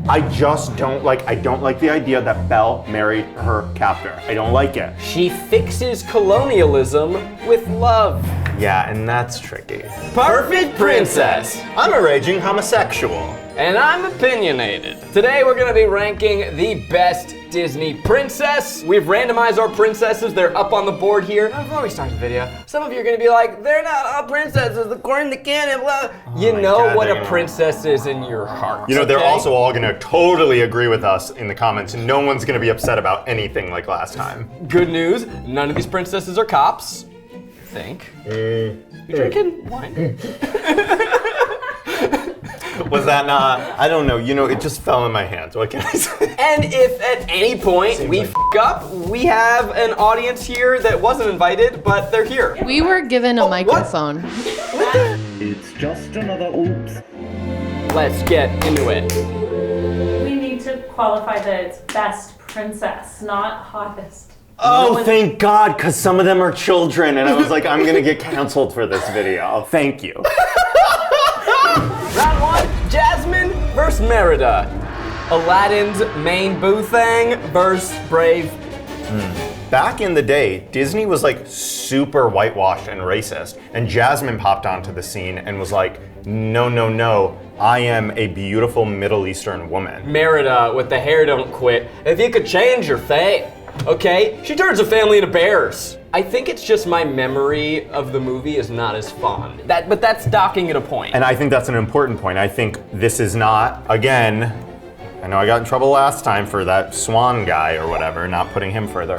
I don't like the idea that Belle married her captor. I don't like it. She fixes colonialism with love. Yeah, and that's tricky. Perfect princess. I'm a raging homosexual. And I'm opinionated. Today we're gonna be ranking the best Disney princess. We've randomized our princesses. They're up on the board here. Now, before we start the video, some of you are gonna be like, they're not all princesses according to canon, blah. You know what a princess is in your heart. You know, they're also all gonna totally agree with us in the comments, and no one's gonna be upset about anything like last time. Good news, none of these princesses are cops. I think. You drinking wine? Was that not? I don't know. You know, it just fell in my hands. What can I say? And if at any point we f up, we have an audience here that wasn't invited, but they're here. We were given a microphone. It's just another oops. Let's get into it. We need to qualify that it's best princess, not hottest. Oh, thank God, because some of them are children, and I was like, I'm gonna get canceled for this video. Thank you. Round one, Jasmine versus Merida. Aladdin's main boo thing versus Brave. Back in the day, Disney was like super whitewashed and racist, and Jasmine popped onto the scene and was like, no, no, no, I am a beautiful Middle Eastern woman. Merida with the hair don't quit. If you could change your fate, okay? She turns a family into bears. I think it's just my memory of the movie is not as fond. But that's docking it a point. And I think that's an important point. I think this is not, again, I know I got in trouble last time for that swan guy or whatever, not putting him further.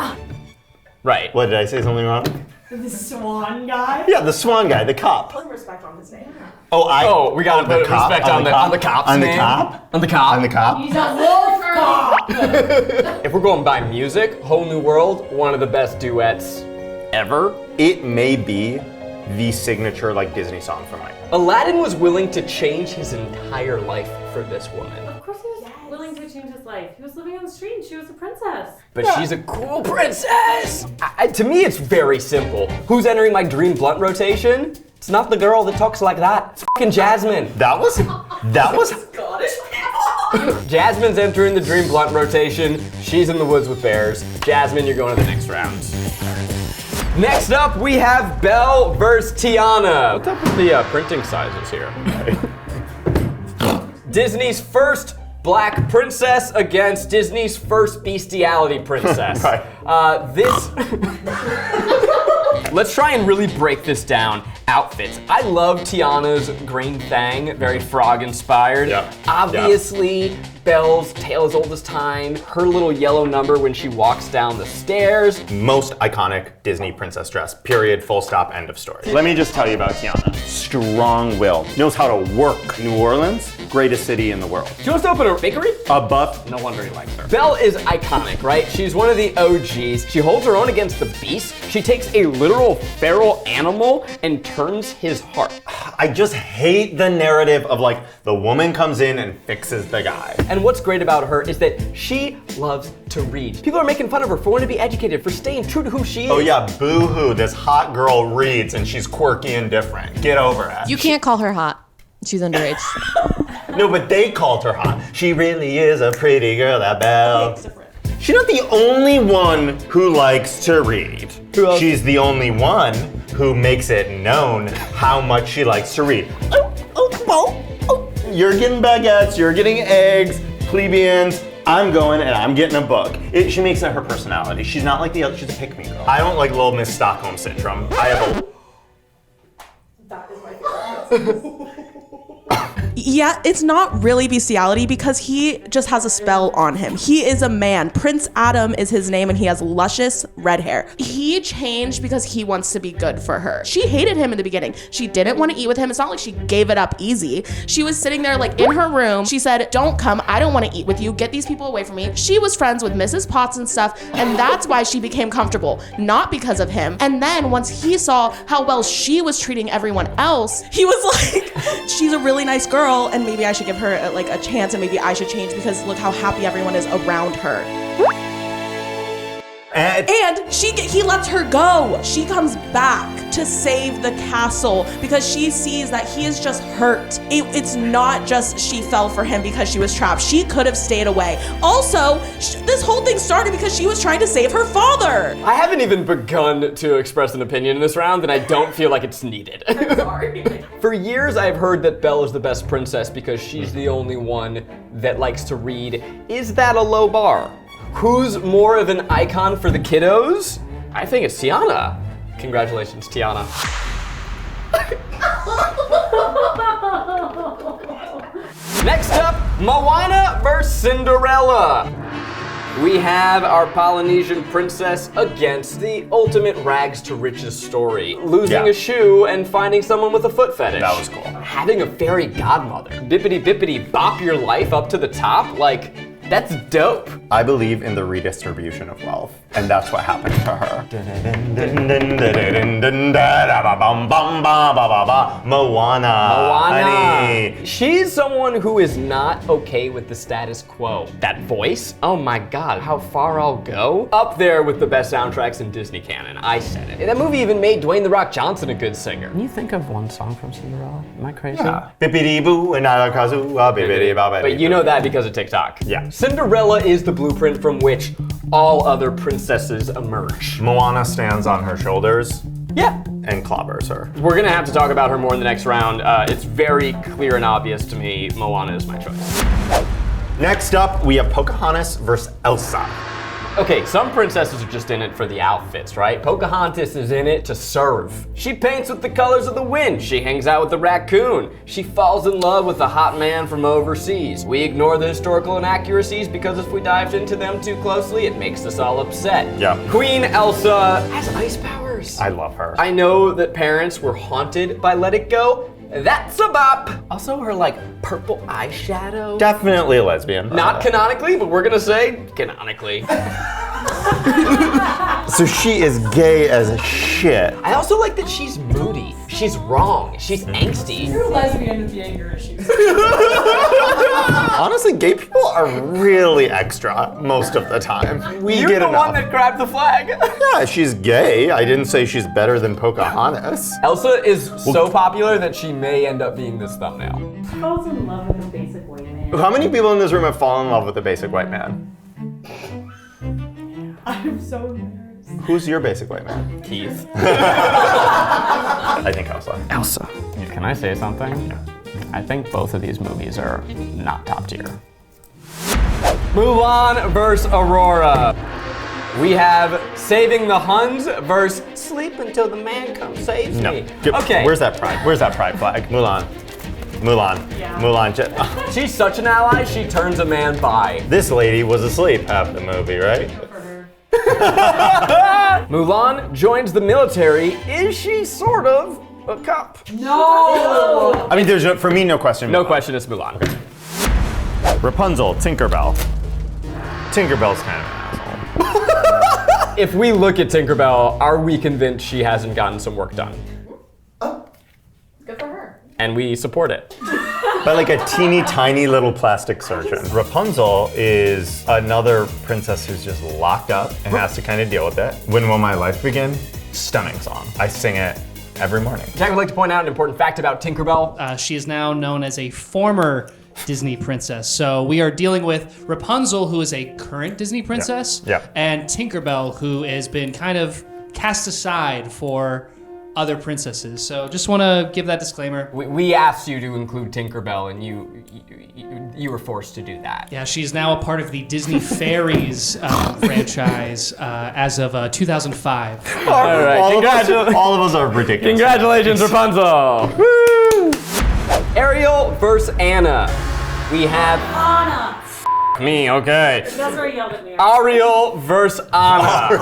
Right. What, did I say something wrong? The swan guy? Yeah, the swan guy, the cop. Put respect on his name. Oh, we gotta put respect on the cop's on the name. cop? On the cop? On the cop? He's a wolf cop! If we're going by music, Whole New World, one of the best duets ever. It may be the signature like Disney song for mine. Aladdin was willing to change his entire life for this woman. Of course he was willing to change his life. He was living on the street and she was a princess. But she's a cool princess! To me, it's very simple. Who's entering my Dream Blunt rotation? It's not the girl that talks like that. It's fucking Jasmine. That was Scottish Jasmine's entering the Dream Blunt rotation. She's in the woods with bears. Jasmine, you're going to the next round. Next up, we have Belle versus Tiana. What's up with the printing sizes here? Disney's first Black princess against Disney's first bestiality princess. Right. Let's try and really break this down. Outfits. I love Tiana's green fang, very frog inspired. Yeah. Obviously, Belle's tale as old as time. Her little yellow number when she walks down the stairs. most iconic Disney princess dress, period, full stop, end of story. Let me just tell you about Tiana. Strong will, knows how to work. New Orleans, greatest city in the world. She wants to open a bakery? A buff. No wonder he likes her. Belle is iconic, right? She's one of the OGs. She holds her own against the beast. She takes a literal feral animal and turns his heart. I just hate the narrative of like, the woman comes in and fixes the guy. And what's great about her is that she loves to read. People are making fun of her for wanting to be educated, for staying true to who she is. Oh yeah, boo-hoo, this hot girl reads and she's quirky and different. Get over it. You can't call her hot. She's underage. No, but they called her hot. She really is a pretty girl, that Belle. She's not the only one who likes to read. Who else? She's the only one who makes it known how much she likes to read. You're getting baguettes, you're getting eggs, plebeians. I'm going and I'm getting a book. She makes it her personality. She's not like the other, she's a pick-me girl. I don't like Little Miss Stockholm Syndrome. I have a... That is my favorite. Yeah, it's not really bestiality because he just has a spell on him. He is a man. Prince Adam is his name and he has luscious red hair. He changed because he wants to be good for her. She hated him in the beginning. She didn't want to eat with him. It's not like she gave it up easy. She was sitting there like in her room. She said, don't come. I don't want to eat with you. Get these people away from me. She was friends with Mrs. Potts and stuff, and that's why she became comfortable, not because of him. And then once he saw how well she was treating everyone else, he was like, she's a really nice girl and maybe I should give her a chance and maybe I should change because look how happy everyone is around her. And he lets her go. She comes back to save the castle because she sees that he is just hurt. It's not just she fell for him because she was trapped. She could have stayed away. Also, this whole thing started because she was trying to save her father. I haven't even begun to express an opinion in this round, and I don't feel like it's needed. I'm sorry. For years, I've heard that Belle is the best princess because she's the only one that likes to read. Is that a low bar? Who's more of an icon for the kiddos? I think it's Tiana. Congratulations, Tiana. Next up, Moana versus Cinderella. We have our Polynesian princess against the ultimate rags to riches story. Losing a shoe and finding someone with a foot fetish. That was cool. Having a fairy godmother. Bippity bippity bop your life up to the top. Like, that's dope. I believe in the redistribution of wealth, and that's what happened to her. Moana. Honey. She's someone who is not okay with the status quo. That voice, oh my God, how far I'll go. Up there with the best soundtracks in Disney canon, I said it. That movie even made Dwayne "The Rock" Johnson a good singer. Can you think of one song from Cinderella? Am I crazy? Yeah. Bippity boo and alakazu, bippity ba. But you know that because of TikTok. Yeah. Cinderella is the blueprint from which all other princesses emerge. Moana stands on her shoulders. Yeah. And clobbers her. We're gonna have to talk about her more in the next round. It's very clear and obvious to me, Moana is my choice. Next up, we have Pocahontas versus Elsa. Okay, some princesses are just in it for the outfits, right? Pocahontas is in it to serve. She paints with the colors of the wind. She hangs out with the raccoon. She falls in love with a hot man from overseas. We ignore the historical inaccuracies because if we dived into them too closely, it makes us all upset. Yeah. Queen Elsa has ice powers. I love her. I know that parents were haunted by Let It Go. That's a bop. Also, her like purple eyeshadow. Definitely a lesbian. Not canonically, but we're gonna say canonically. So she is gay as shit. I also like that she's moody. She's wrong. She's angsty. You're a lesbian with the anger issues. Honestly, gay people are really extra most of the time. You're get the enough. one that grabbed the flag. Yeah, she's gay. I didn't say she's better than Pocahontas. Elsa is so popular that she may end up being this thumbnail. Falls in love with a basic white man. How many people in this room have fallen in love with a basic white man? I'm so embarrassed. Who's your basic white man? Keith. I think Elsa. Elsa. Can I say something? I think both of these movies are not top tier. Mulan versus Aurora. We have Saving the Huns versus Sleep Until the Man Comes Saves No. Me. Okay. Where's that pride? Where's that pride flag? Mulan. Yeah. Mulan. She's such an ally, she turns a man bi. This lady was asleep half the movie, right? For her. Mulan joins the military. Is she sort of a cop? No! I mean, there's for me no question. No question, it's Mulan. Rapunzel, Tinkerbell. Tinkerbell's kind of an asshole. If we look at Tinkerbell, are we convinced she hasn't gotten some work done? Good for her. And we support it. But like a teeny tiny little plastic surgeon. Rapunzel is another princess who's just locked up and has to kind of deal with it. When Will My Life Begin? Stunning song. I sing it every morning. Jack would like to point out an important fact about Tinkerbell. She is now known as a former Disney princess. So we are dealing with Rapunzel, who is a current Disney princess, Yeah. and Tinkerbell, who has been kind of cast aside for other princesses. So just want to give that disclaimer. We asked you to include Tinkerbell, and you were forced to do that. Yeah, she's now a part of the Disney Fairies franchise as of 2005. All right, All of us are ridiculous. Congratulations, Rapunzel. Woo! Ariel versus Anna. We have Anna. me, okay. That's where he yelled at me. Ariel versus Anna.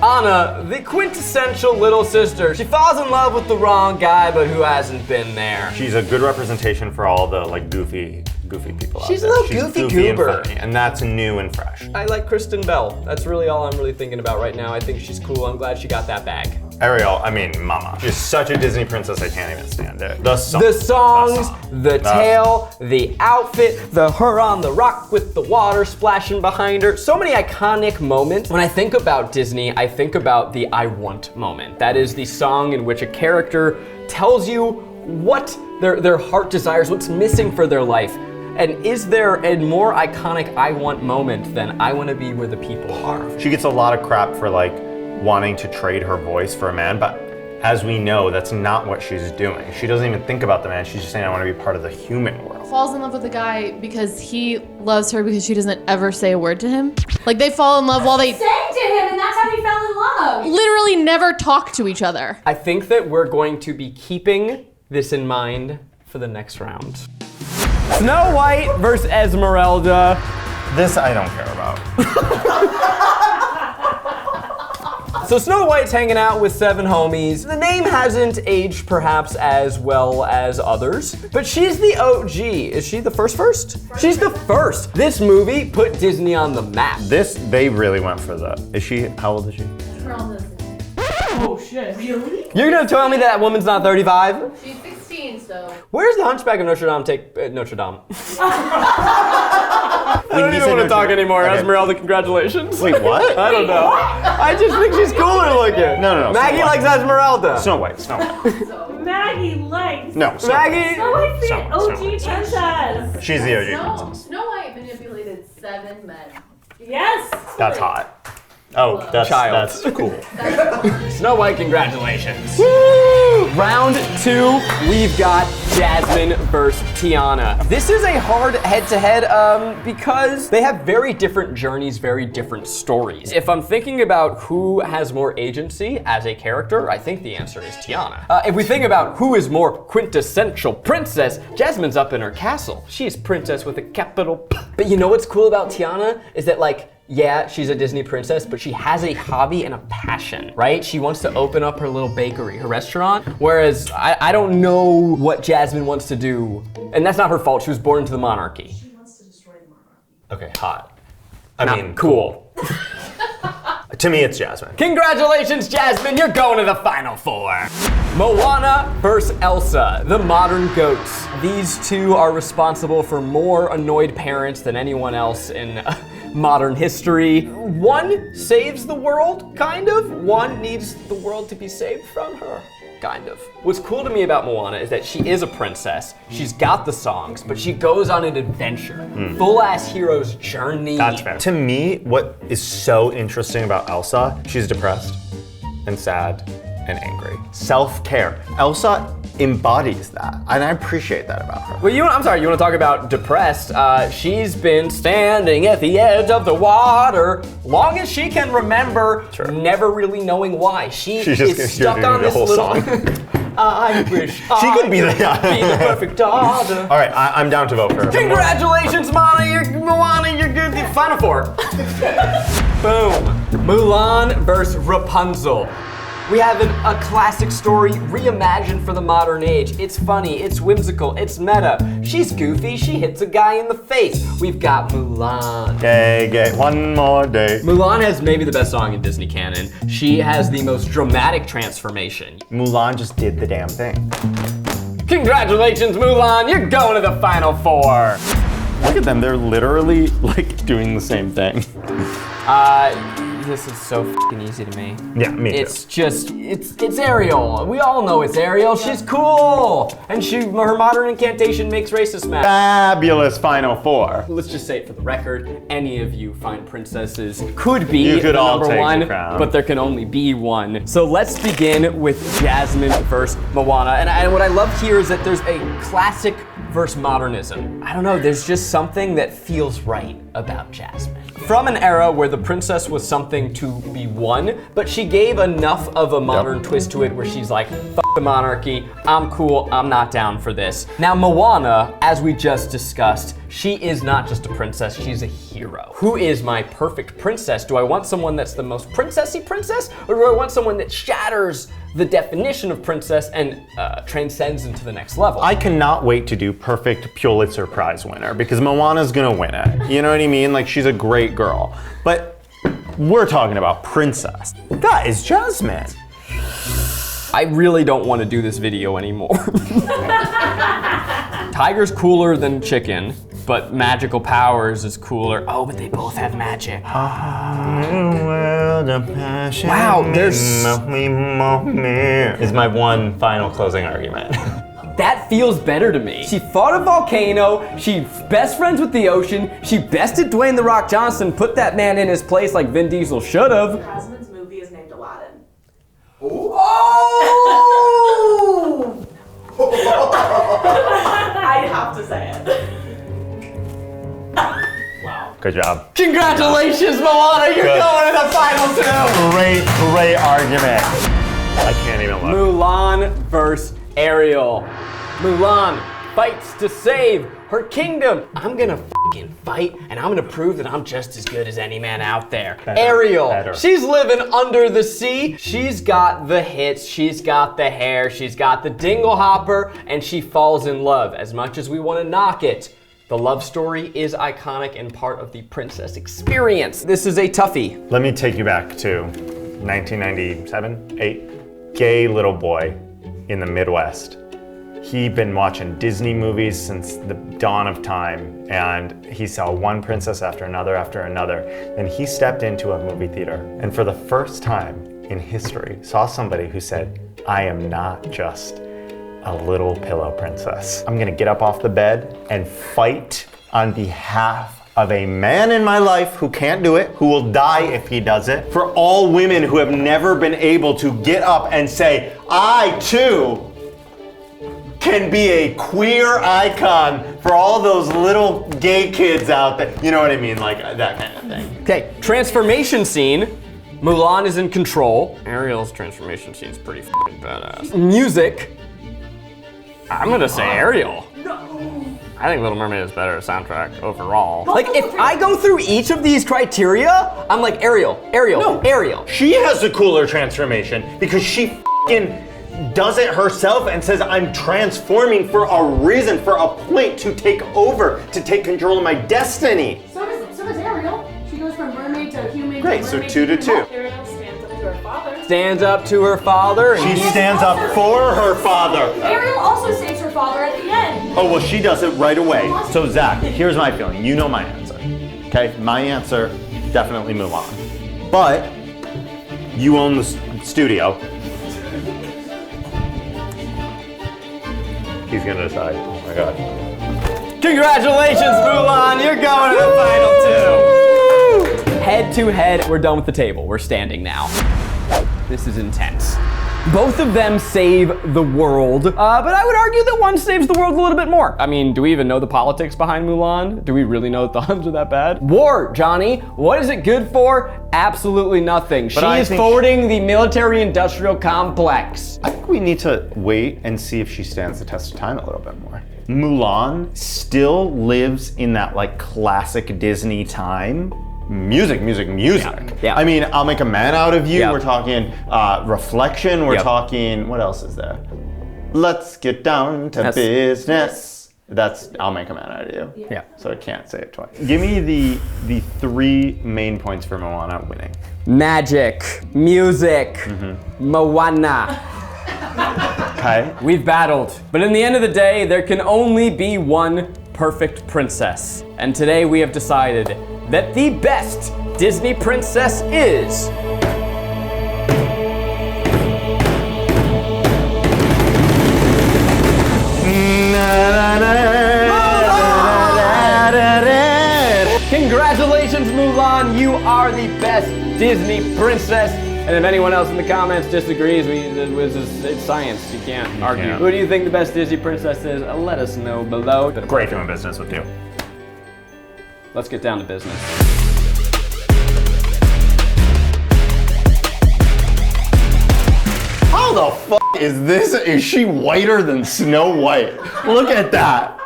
Anna, the quintessential little sister. She falls in love with the wrong guy, but who hasn't been there? She's a good representation for all the like goofy people She's a out there. little goofy and goober. funny, and that's new and fresh. I like Kristen Bell. That's really all I'm really thinking about right now. I think she's cool. I'm glad she got that bag. Ariel, I mean, mama. She's such a Disney princess, I can't even stand it. The songs, the tail, the outfit, her on the rock with the water splashing behind her. So many iconic moments. When I think about Disney, I think about the I Want moment. That is the song in which a character tells you what their heart desires, what's missing for their life. And is there a more iconic I Want moment than I want to be where the people are? She gets a lot of crap for like wanting to trade her voice for a man, but as we know, that's not what she's doing. She doesn't even think about the man. She's just saying, I want to be part of the human world. Falls in love with the guy because he loves her because she doesn't ever say a word to him. Like they fall in love while they sang to him, and that's how he fell in love. literally never talk to each other. I think that we're going to be keeping this in mind for the next round. Snow White versus Esmeralda. This I don't care about. So Snow White's hanging out with 7 homies. The name hasn't aged perhaps as well as others, but she's the OG. Is she the first? She's the first. This movie put Disney on the map. They really went for how old is she? Oh shit. Really? You're gonna tell me that woman's not 35? She's 16, so. Where's the Hunchback of Notre Dame Notre Dame? I don't even want to talk anymore. Okay. Esmeralda, congratulations. Wait, what? I don't know. I just think she's cooler looking. No. Maggie likes Esmeralda. Snow White. Maggie likes. No, Maggie. Snow White's the Snow OG White. princess. She's the OG princess. Snow White manipulated 7 men. Yes. That's hot. Oh, that's cool. Snow White, congratulations. Round 2, we've got Jasmine versus Tiana. This is a hard head-to-head because they have very different journeys, very different stories. If I'm thinking about who has more agency as a character, I think the answer is Tiana. If we think about who is more quintessential princess, Jasmine's up in her castle. She's princess with a capital P. But you know what's cool about Tiana is that yeah, she's a Disney princess, but she has a hobby and a passion, right? She wants to open up her little bakery, her restaurant, whereas I don't know what Jasmine wants to do. And that's not her fault, she was born into the monarchy. She wants to destroy the monarchy. Okay, hot. I mean, cool. To me, it's Jasmine. Congratulations, Jasmine, you're going to the Final 4. Moana versus Elsa, the modern goats. These two are responsible for more annoyed parents than anyone else in modern history. One saves the world, kind of. One needs the world to be saved from her, kind of. What's cool to me about Moana is that she is a princess. She's got the songs, but she goes on an adventure. Full-ass hero's journey. That's fair. To me, what is so interesting about Elsa, she's depressed and sad and angry. Self-care. Elsa embodies that, and I appreciate that about her. Well, I'm sorry, you want to talk about depressed? She's been standing at the edge of the water long as she can remember, never really knowing why. She is stuck on this little song. I wish She could be the perfect daughter. All right, I'm down to vote for her. Congratulations, Moana, you're good. The Final 4. Boom. Mulan versus Rapunzel. We have a classic story reimagined for the modern age. It's funny, it's whimsical, it's meta. She's goofy, she hits a guy in the face. We've got Mulan. Gay, one more day. Mulan has maybe the best song in Disney canon. She has the most dramatic transformation. Mulan just did the damn thing. Congratulations, Mulan, you're going to the Final 4. Look at them, they're literally like doing the same thing. This is so f***ing easy to me. Yeah, me too. It's just, it's Ariel. We all know it's Ariel. She's cool. And her modern incantation makes racists mad. Fabulous Final 4. Let's just say it for the record, any of you fine princesses could be You could the all number take one, the crown. but there can only be one. So let's begin with Jasmine versus Moana. And what I love here is that there's a classic versus modernism. I don't know, there's just something that feels right about Jasmine. From an era where the princess was something to be won, but she gave enough of a modern twist to it where she's like, fuck the monarchy, I'm cool, I'm not down for this. Now Moana, as we just discussed, she is not just a princess, she's a hero. Who is my perfect princess? Do I want someone that's the most princessy princess, or do I want someone that shatters the definition of princess and transcends into the next level? I cannot wait to do perfect Pulitzer Prize winner because Moana's gonna win it. You know what I mean? Like, she's a great girl. But we're talking about princess. That is Jasmine. I really don't want to do this video anymore. Tiger's cooler than chicken, but magical powers is cooler. Oh, but they both have magic. Wow, there's... is my one final closing argument. That feels better to me. She fought a volcano, she best friends with the ocean, she bested Dwayne The Rock Johnson, put that man in his place like Vin Diesel should've. Jasmine's movie is named Aladdin. Oh! I have to say it. Good job. Congratulations, Moana, you're going to the final two! Great argument. I can't even look. Mulan versus Ariel. Mulan fights to save her kingdom. I'm gonna fucking fight and I'm gonna prove that I'm just as good as any man out there. Ariel, she's living under the sea. She's got the hits, she's got the hair, she's got the dingle hopper, and she falls in love. As much as we wanna knock it, the love story is iconic and part of the princess experience. This is a toughie. Let me take you back to 1997, 8. Gay little boy in the Midwest. He'd been watching Disney movies since the dawn of time, and he saw one princess after another, and he stepped into a movie theater, and for the first time in history, saw somebody who said, I am not just a little pillow princess. I'm gonna get up off the bed and fight on behalf of a man in my life who can't do it, who will die if he does it, for all women who have never been able to get up and say, I too can be a queer icon for all those little gay kids out there. You know what I mean? Like that kind of thing. Okay, transformation scene. Mulan is in control. Ariel's transformation scene's pretty fucking badass. Music. I'm gonna say Ariel. I think Little Mermaid is better soundtrack overall. Like, if I go through each of these criteria, I'm like, Ariel, Ariel. She has a cooler transformation because she fucking does it herself and says, I'm transforming for a reason, for a point, to take over, to take control of my destiny. So does Ariel. She goes from mermaid to human. Great, so 2 to 2. Ariel stands up to her father. Stands up to her father. And She stands up for her father. Ariel also saves her father at the end. Oh, well, she does it right away. So, Zach, here's my feeling. You know my answer. Okay? My answer, definitely Mulan. But you own the studio. He's gonna decide. Oh my god. Congratulations, Mulan! You're going to the final two! Head to head, we're done with the table. We're standing now. This is intense. Both of them save the world, but I would argue that one saves the world a little bit more. I mean, do we even know the politics behind Mulan? Do we really know that the Huns are that bad? War, Johnny. What is it good for? Absolutely nothing. She is forwarding the military-industrial complex. I think we need to wait and see if she stands the test of time a little bit more. Mulan still lives in that like classic Disney time. Music. Yeah. I mean, I'll Make a Man Out of You. Yeah. We're talking Reflection. We're talking, what else is there? Let's get down to business. That's I'll Make a Man Out of You. Yeah. So I can't say it twice. Give me the 3 main points for Moana winning. Magic, music, Moana. Okay. We've battled, but in the end of the day, there can only be one perfect princess. And today we have decided that the best Disney princess is... Congratulations, Mulan, you are the best Disney princess. And if anyone else in the comments disagrees, it's science, you can't argue. can't. Who do you think the best Disney princess is? Let us know below. Great doing business with you. Let's get down to business. How the fuck is this? Is she whiter than Snow White? Look at that.